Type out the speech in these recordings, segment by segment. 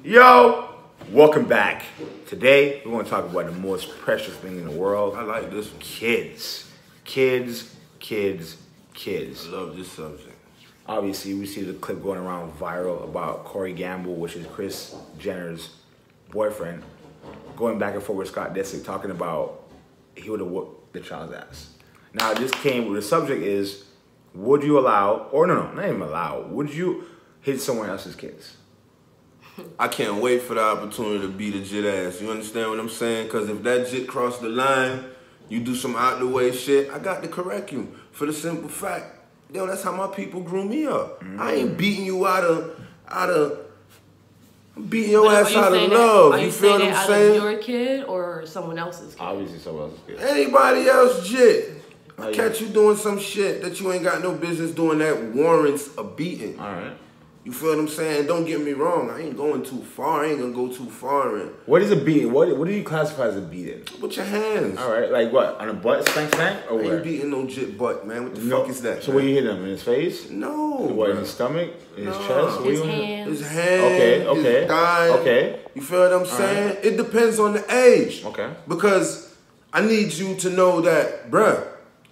Yo, welcome back. Today, we're going to talk about the most precious thing in the world. I like this one. Kids. Kids, kids, kids. I love this subject. Obviously, we see the clip going around viral about Corey Gamble, which is Kris Jenner's boyfriend, going back and forth with Scott Disick, talking about he would have whooped the child's ass. Now, this came with the subject is, would you allow, or no, not even allow, would you hit someone else's kids? I can't wait for the opportunity to beat a jit ass. You understand what I'm saying? Because if that jit crossed the line, you do some out the way shit, I got to correct you. For the simple fact, yo, that's how my people grew me up. I ain't beating you out of beating your ass out of love. You feel what I'm saying? Your kid or someone else's kid? Obviously someone else's kid. Anybody else jit. I catch you doing some shit that you ain't got no business doing that warrants a beating. All right. You feel what I'm saying? Don't get me wrong. I ain't going too far. I ain't gonna go too far in. What is a beating? What do you classify as a beating? With your hands. All right, like what? On a butt, spank, or I where? ain't beating no jit butt, man. What the fuck is that? So where you hit him? In his face? No. What, in his stomach? In his chest? His hands. His hands. Okay. His thigh. Okay. You feel what I'm saying? Right. It depends on the age. Okay. Because I need you to know that, bruh,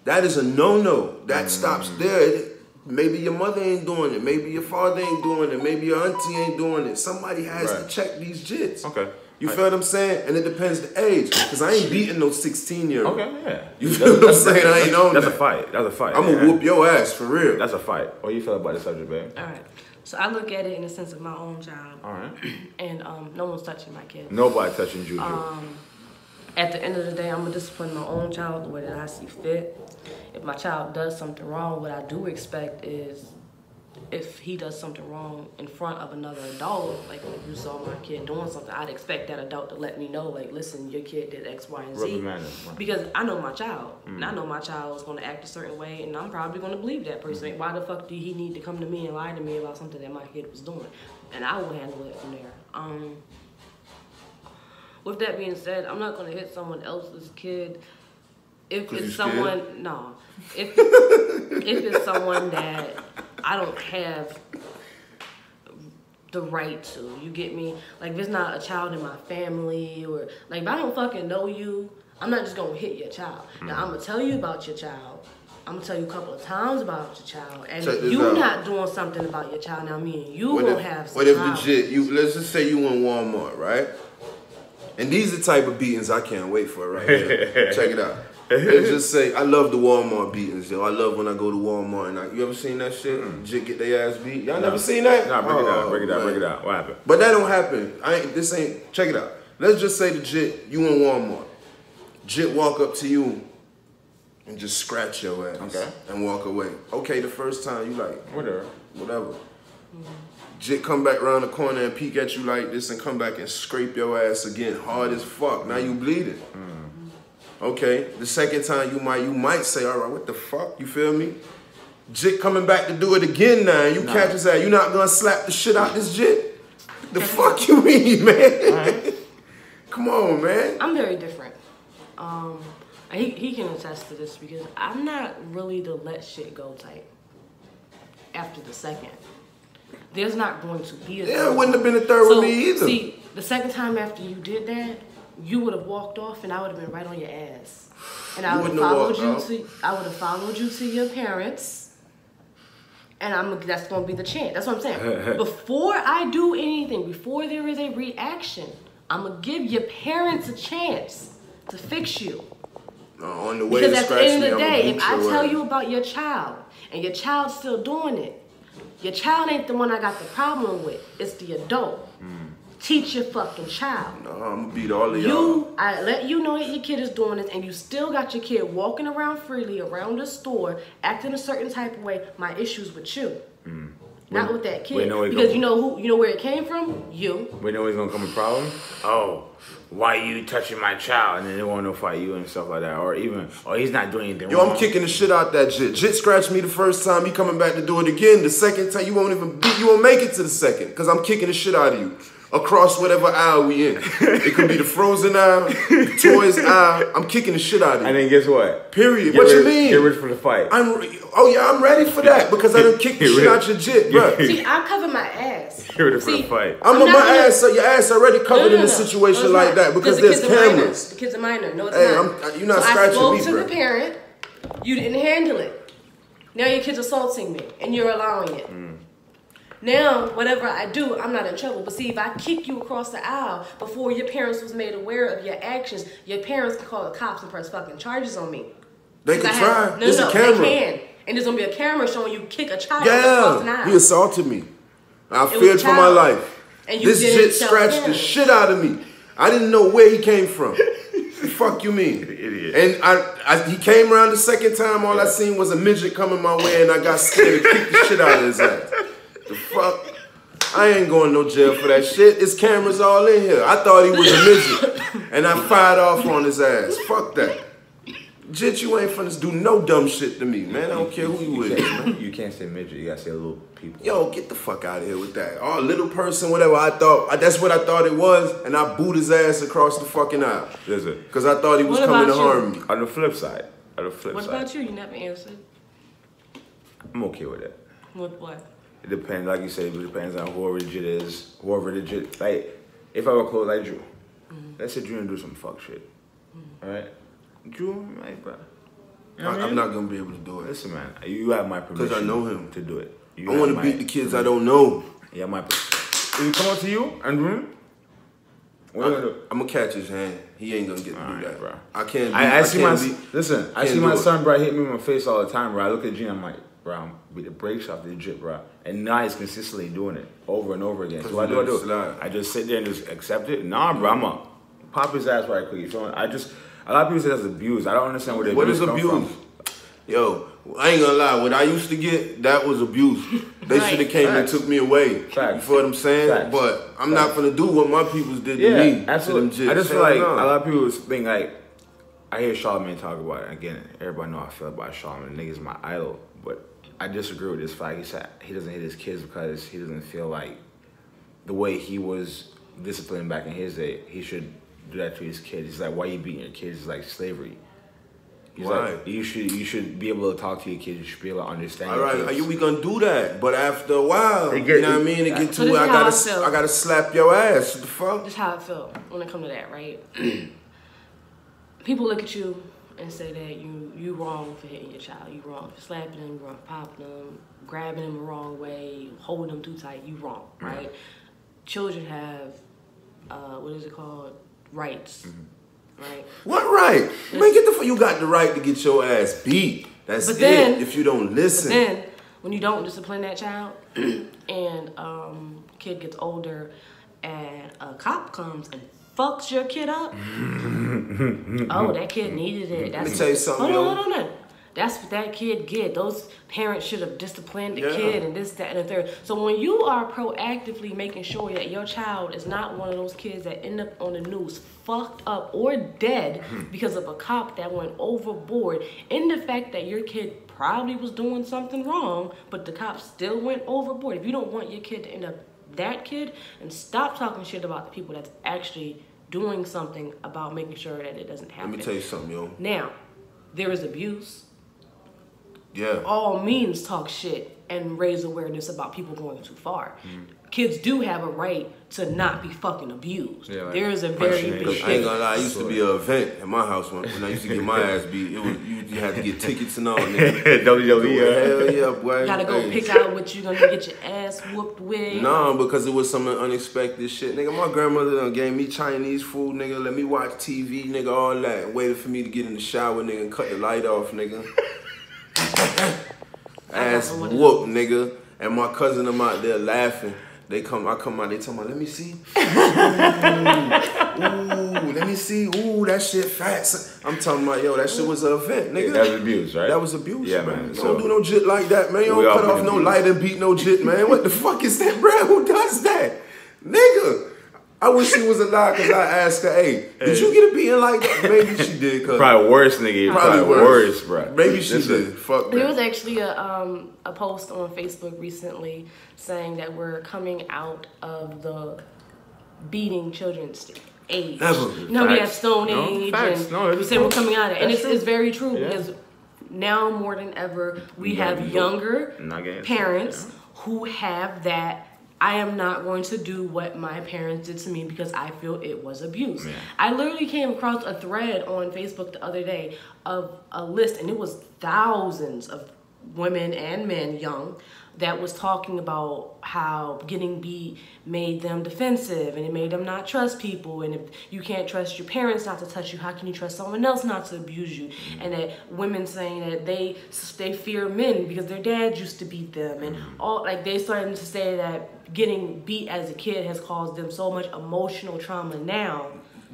that is a no-no. That stops there. Maybe your mother ain't doing it. Maybe your father ain't doing it. Maybe your auntie ain't doing it. Somebody has to check these jits. Okay. You feel what I'm saying? And it depends the age. Because I ain't beating no 16-year-old. Okay, yeah. You feel what I'm saying? I ain't on that. That's a fight. That's a fight. I'm going to whoop your ass for real. That's a fight. What do you feel about the subject, babe? All right. So I look at it in the sense of my own child. All right. And no one's touching my kid. Nobody touching Juju. At the end of the day, I'm going to discipline my own child the way that I see fit. If my child does something wrong, what I do expect is if he does something wrong in front of another adult, like if you saw my kid doing something, I'd expect that adult to let me know, like, listen, your kid did X, Y, and Z. Because I know my child. And I know my child is going to act a certain way, and I'm probably going to believe that person. Why the fuck do he need to come to me and lie to me about something that my kid was doing? And I will handle it from there. With that being said, I'm not going to hit someone else's kid if it's someone, if it's someone that I don't have the right to, you get me? Like, if it's not a child in my family, or, like, if I don't fucking know you, I'm not just gonna hit your child. Now, I'm gonna tell you about your child. I'm gonna tell you a couple of times about your child. And if you're not doing something about your child, now me and you gonna have some problems. What if let's just say you in Walmart, right? And these are the type of beatings I can't wait for right here. Check it out. Let's just say, I love the Walmart beatings, yo. I love when I go to Walmart and you ever seen that shit? Jit get their ass beat? Y'all never seen that? Nah, break it down. What happened? But that don't happen. Check it out. Let's just say the Jit, you in Walmart. Jit walk up to you and just scratch your ass and walk away. Okay, the first time you like, whatever. Jit come back around the corner and peek at you like this and come back and scrape your ass again, hard as fuck. Now you bleeding. Okay, the second time you might say, all right, what the fuck? You feel me? Jit coming back to do it again now. You catch his ass. You not gonna slap the shit out this Jit? The fuck you mean, man? Come on, man. I'm very different. He can attest to this because I'm not really the let shit go type after the second. There's not going to be a third. It wouldn't have been a third with me either. See, the second time after you did that, you would have walked off and I would have been right on your ass. And I would have followed you to your parents. And that's gonna be the chance. That's what I'm saying. Before I do anything, before there is a reaction, I'm gonna give your parents a chance to fix you. On the way because to at the scratch end me, of the day, if I tell ass. you about your child and your child's still doing it, your child ain't the one I got the problem with. It's the adult. Teach your fucking child. No, I'm gonna beat all of y'all. I let you know that your kid is doing this, and you still got your kid walking around freely around the store, acting a certain type of way. My issue's with you, not with that kid. Because you know where it came from. You. We know he's gonna come with problems. Oh, why you touching my child? And then they want to fight you and stuff like that, or even, he's not doing anything wrong. Yo, I'm kicking the shit out that Jit. Jit scratched me the first time. He coming back to do it again. The second time, you won't make it to the second, because I'm kicking the shit out of you. across whatever aisle we in. It could be the frozen aisle, the toys aisle. I'm kicking the shit out of you. And then guess what? Period. Get What ready, you mean? Get ready for the fight. I'm ready for that because I done kicked the shit out your jit, bro. See, I cover my ass. Get ready for the fight. I'm on my ass, so your ass already covered in a situation like that because there's cameras. The kid's a minor. No, it's Hey, not. you're not so scratching I me, spoke to bro. the parent. You didn't handle it. Now your kid's assaulting me, and you're allowing it. Now, whatever I do, I'm not in trouble. But see, if I kick you across the aisle before your parents was made aware of your actions, your parents can call the cops and press fucking charges on me. They can try. No, There's a camera. they can. And there's gonna be a camera showing you kick a child across the Yeah, aisle. he assaulted me. I It was feared a for my child. life. And you This didn't shit tell scratched the parents. shit out of me. I didn't know where he came from. The fuck you mean? Idiot. And he came around the second time. All I seen was a midget coming my way, and I got scared and kicked the shit out of his ass. The fuck? I ain't going no jail for that shit. It's cameras all in here. I thought he was a midget, and I fired off on his ass. Fuck that. Jit, you ain't finna do no dumb shit to me, man. I don't care who you is, man. You can't say midget. You gotta say little people. Yo, get the fuck out of here with that. Oh, little person, whatever. That's what I thought it was, and I booed his ass across the fucking aisle. Listen, Because I thought he was What coming to about you? harm me. on the flip side, What about you? You never answered. I'm okay with it. With what? It depends, like you said, it depends on whoever the jit is, whoever the jit. Like, if I were close like Drew, let's say Drew and do some fuck shit, all right? Drew, like, bro. You know what I I'm mean? not going to be able to do it. Listen, man, you have my permission. 'Cause I know him. to do it. You I have want to my beat the kids I don't know. Yeah, my. If he come up to you and Drew, what you gonna do? I'm going to catch his hand. He ain't going to get to do Alright, that. bro. I can't be. I see my can't be- listen. I can't see do my it. son, bro, hit me in my face all the time, bro. I look at Gene, I'm like, bro, I'm beat the brakes off the drip, bro. And now he's consistently doing it over and over again. So what you let it do? slide. I just sit there and just accept it. Nah, bro, I'm gonna pop his ass right quick. You feel me? A lot of people say that's abuse. I don't understand where the What abuse is come abuse? from. Yo, I ain't gonna lie. What I used to get, that was abuse. They Right. should have came Facts. and took me away. Facts. You feel what I'm saying? Facts. But I'm not gonna do what my peoples did to Yeah, me. absolutely. To them I just feel Hell like no. a lot of people think like, I hear Charlamagne talk about it. Again, everybody know how I feel about Charlamagne. Nigga's my idol. But I disagree with this fact. He said he doesn't hit his kids because he doesn't feel like the way he was disciplined back in his day, he should do that to his kids. He's like, why you beating your kids? It's like slavery. He's Why? like, you should be able to talk to your kids. You should be able to understand All your right, kids. we gonna do that, but after a while, It you get- know what I mean? It get So to this where is how I feel. I gotta slap your ass. What the fuck? This is how I feel when it comes to that, right? People look at you and say that you wrong for hitting your child. You wrong for slapping them, you wrong for popping them, grabbing them the wrong way, holding them too tight. You wrong, right? Children have, what is it called? Rights, right? What right? Man, get the fuck. You got the right to get your ass beat. That's But then- it. If you don't listen. But then, when you don't discipline that child, and kid gets older, and a cop comes and fucks your kid up, oh, that kid needed it. That's Let me tell you something, Hold on. That's what that kid get. Those parents should have disciplined the Yeah. kid and this, that, and the third. So when you are proactively making sure that your child is not one of those kids that end up on the news fucked up or dead because of a cop that went overboard, in the fact that your kid probably was doing something wrong, but the cop still went overboard. If you don't want your kid to end up that kid, and stop talking shit about the people that's actually doing something about making sure that it doesn't happen. Let me tell you something, yo. Now, there is abuse. Yeah. All means talk shit and raise awareness about people going too far. Kids do have a right to not be fucking abused. Yeah, like there is a very punching big and I ain't shit. gonna lie, I used to be an event at my house when I used to get my ass beat. It was you had to get tickets and all, nigga. WWE. Hell yeah, boy. You gotta go Hey. pick out what you're gonna get your ass whooped with. Nah, because it was some unexpected shit. Nigga, my grandmother done gave me Chinese food, nigga. Let me watch TV, nigga, all that. Waited for me to get in the shower, nigga, and cut the light off, nigga. Ass one of whoop, nigga. And my cousin, them out there laughing. I come out, they tell me, let me see. Ooh, let me see. Ooh, that shit fat. I'm talking about, yo, that shit was an event, nigga. That was abuse, right? That was abuse, Yeah, man. man. Don't do no jit like that, man. You We don't all cut been off no abused. light and beat no jit, man. What the fuck is that, bro? Who does that? Nigga. I wish she was alive because I asked her, hey, did you get a beating like that? Maybe she did. Cause Probably worse, nigga. Probably worse, bro. Maybe she Listen, did. Fuck There was that. actually a post on Facebook recently saying that we're coming out of the beating children's age. Never. No, we have Stone Age, facts. and we say we're coming out of it. And That's it's very true Yeah. because now more than ever, we You gotta have be younger not getting- parents yeah. who have that. I am not going to do what my parents did to me because I feel it was abuse. Yeah. I literally came across a thread on Facebook the other day of a list, and it was thousands of women and men, young, that was talking about how getting beat made them defensive and it made them not trust people. And if you can't trust your parents not to touch you, how can you trust someone else not to abuse you? And that women saying that they fear men because their dads used to beat them, and all like they started to say that getting beat as a kid has caused them so much emotional trauma now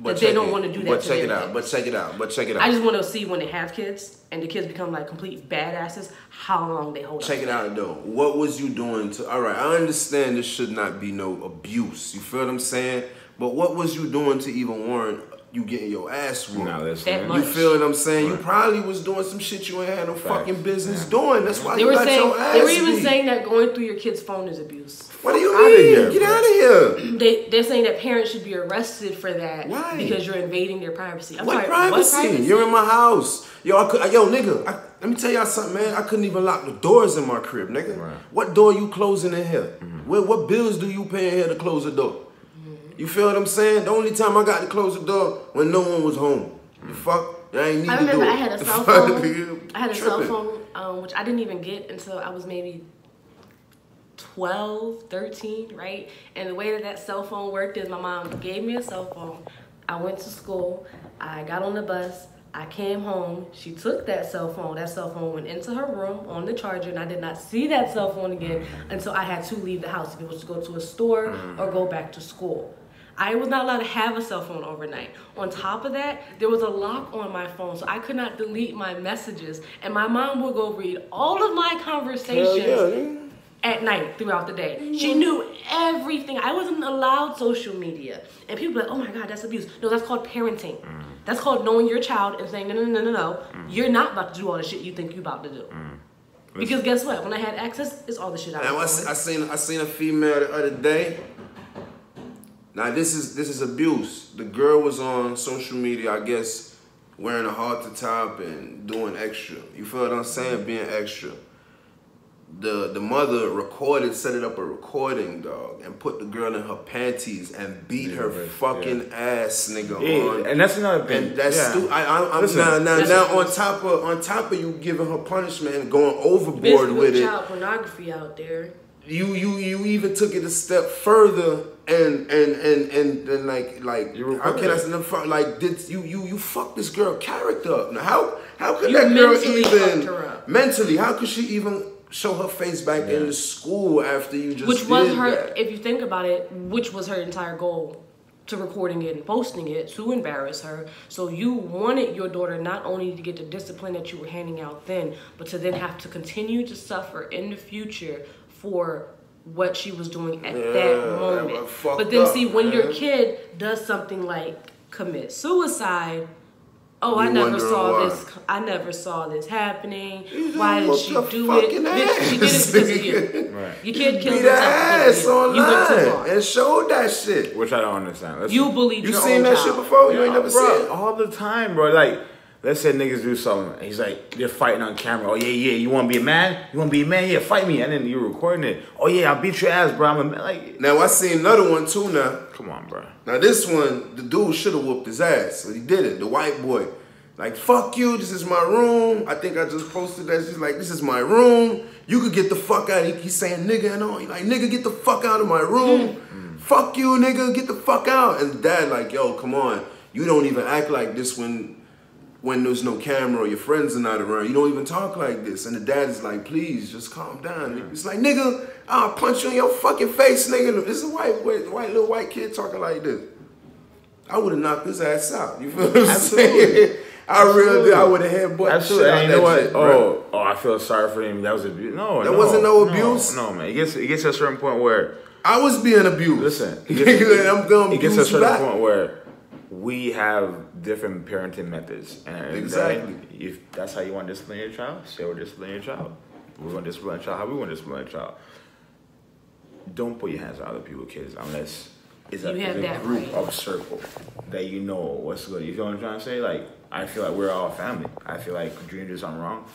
that they don't want to do that. But to check their it out. kids. But check it out. But check it out. I just want to see when they have kids and the kids become like complete badasses, how long they hold Check up. it out though. What was you doing to? All right, I understand this should not be no abuse. You feel what I'm saying? But what was you doing to even warrant you getting your ass whooped? Nah, listen, That man. much. You feel what I'm saying? You Right. probably was doing some shit you ain't had no Facts. fucking business Yeah. doing. That's why They you were got saying your ass they were even beat. saying that going through your kid's phone is abuse. What do you Outta mean? here, Get bro. out of here. They're saying that parents should be arrested for that. Why? Because you're invading their privacy. I'm What sorry, privacy? what privacy? You're in my house. Yo, nigga, let me tell y'all something, man. I couldn't even lock the doors in my crib, nigga. Right. What door you closing in here? What bills do you pay in here to close the door? You feel what I'm saying? The only time I got to close the door when no one was home. The fuck? I ain't need I to do remember it. I had a The cell fuck, phone. nigga? I had a cell Tripping. phone, which I didn't even get until I was maybe 12, 13, right? And the way that cell phone worked is my mom gave me a cell phone. I went to school. I got on the bus. I came home. She took that cell phone. That cell phone went into her room on the charger, and I did not see that cell phone again until I had to leave the house, if it was to go to a store or go back to school. I was not allowed to have a cell phone overnight. On top of that, there was a lock on my phone, so I could not delete my messages. And my mom would go read all of my conversations Hell yeah, nigga. at night throughout the day. She knew everything. I wasn't allowed social media. And people were like, oh my God, that's abuse. No, that's called parenting. That's called knowing your child and saying, no. You're not about to do all the shit you think you're about to do. Because guess what? When I had access, it's all the shit I Now was doing. I seen a female the other day. Now this is abuse. The girl was on social media, I guess, wearing a halter top and doing extra. You feel what I'm saying? Being extra. The mother set it up a recording, dog, and put the girl in her panties and beat her fucking ass, nigga. On. And that's another thing. And that's yeah. stupid. I'm Listen, now on top of you giving her punishment and going Bitch, overboard with it. child pornography out there. You even took it a step further and like You how can I recorded. say like did you fuck this girl character up? Now how could You that girl mentally even fucked her up. mentally? How could she even show her face back in the school after you just Which was did her, that? if you think about it, which was her entire goal to recording it and posting it to embarrass her. So you wanted your daughter not only to get the discipline that you were handing out then, but to then have to continue to suffer in the future for what she was doing at Yeah, that that moment. was fucked But then up, see, when your man. kid does something like commit suicide, oh, I You never wondering saw why. this. I never saw this happening. You Why did whooped she her do it? fucking Bitch, she did it ass, because of you. nigga. Right. Your kid killed Beat her herself because ass of you. You went too online far. and showed that shit. Which I don't understand. Listen, You bullied You your seen own that child. shit before? You ain't never bro, seen it. all the time, bro. Like, let's say niggas do something. And he's like, they're fighting on camera. Oh yeah, you want to be a man? You want to be a man? Yeah, fight me. And then you're recording it. Oh yeah, I'll beat your ass, bro. I'm a man. Like, Now I seen another one too now. come on, bro. Now this one, the dude should have whooped his ass, but he did it. The white boy, like fuck you. This is my room. I think I just posted that. She's like, this is my room. You could get the fuck out. He's saying nigga and all. He like nigga, get the fuck out of my room. Fuck you, nigga, get the fuck out. And the dad like, yo, come on. You don't even act like this when there's no camera or your friends are not around. You don't even talk like this. And the dad is like, please, just calm down. It's like, nigga, I'll punch you in your fucking face, nigga. This is a little white kid talking like this. I would have knocked his ass out. You feel what I'm Absolutely. saying? I really did. I would have headbutted the Absolutely. shit out And you know that what? shit, bro. Oh, I feel sorry for him. That was abuse. No, That wasn't no abuse. No, man. It gets to a certain point where, I was being abused. listen, I'm going to it gets to a abuse you certain back. point where we have different parenting methods. And Exactly. if that's how you want to discipline your child, say we're disciplining your child. We're going to discipline a child how we want to discipline a child. Don't put your hands on other people's kids unless is You a have that group right. of circle that you know what's good. You feel what I'm trying to say? Like, I feel like we're all family. I feel like if Junior did something wrong,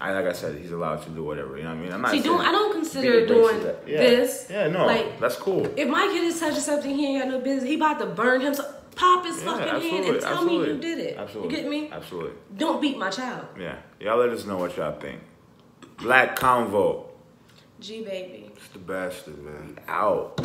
like I said, he's allowed to do whatever. You know what I mean? I'm not saying I don't consider doing this. Yeah, no, like, that's cool. If my kid is touching something he ain't got no business, he about to burn himself. Pop his fucking hand and tell me you did it. Absolutely. You get me? Absolutely. Don't beat my child. Yeah. Y'all let us know what y'all think. Black Convo. G baby. It's the bastard, man. Out.